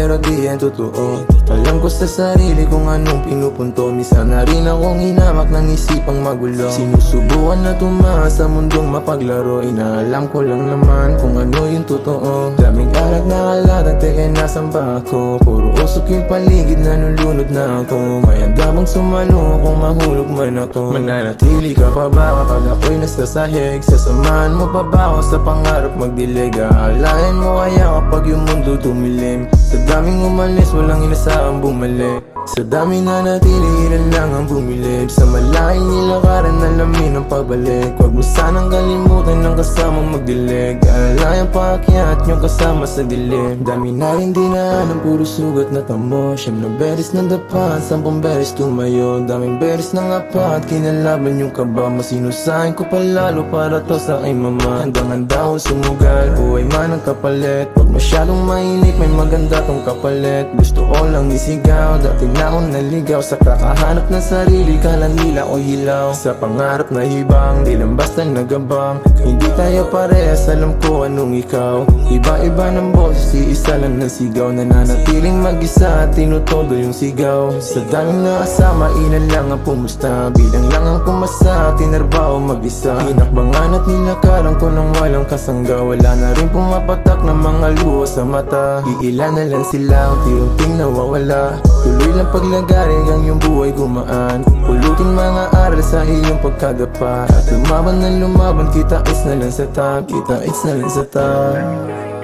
pero di yan totoo. Alam ko sa sarili kung anong pinupunto. Minsan na rin akong hinamak ng isipang magulo. Sinusubukan na tumaas sa mundong mapaglaro. Inaalam ko lang naman kung ano yung totoo. Daming alat na kalatag, teka nasan ba ako? Puro usok yung paligid, nanulunod na ako. May andamang sumalo kung mahulog man ako. Mananatili ka pa ba kapag ako'y nasasahig? Sasamahan mo pa ba ako sa pangarap magdilig? Aalayan mo kaya kapag yung mundo tumilim? Sa daming umalis, walang inasahang bumalik. Sa dami na natili, ilan lang ang bumilib. Sa malaking nilakaran, alamin ang pagbalik. Huwag mo sanang kalimutan ng kasamang magdilig. Alayan paakyat yung kasama sa dilim. Dami na rin dinaan ang puro sugat na tamo. Siyam na beres na dapat, 10 beres tumayo. Daming beres na nga pa at kinalaban yung kaba. Masinusahin ko palalo para to sa aking mama. Handang-handa ako sumugal, buhay man ang kapalit. Huwag masyadong mainit, may maganda tong kapalit. Gusto ko lang isigaw, dati na akong naligaw. Sa kakahanap ng sarili, kala nila o hilaw. Sa pangarap na hibang, di lang basta nagabang. Hindi tayo parehas, alam ko anong ikaw. Iba-iba ng boses, iisa lang ng sigaw. Nananatiling mag-isa at tinutodo yung sigaw. Sa daming nakasama, ilan lang ang pumusta. Bilang lang ang pumasa, tinarbaho mag-isa. Hinakbangan at nilakaran ko nang walang kasangga. Wala na rin pumapatak ng mga luha sa mata. Iilan na lang sila, unti-unting nawawala. Tuloy lang paglagari ang iyong buhay gumaan. Pulutin mga aral sa iyong pagkadapa. At lumaban na lumaban, kita is na lang sa top. Kita is na lang sa top.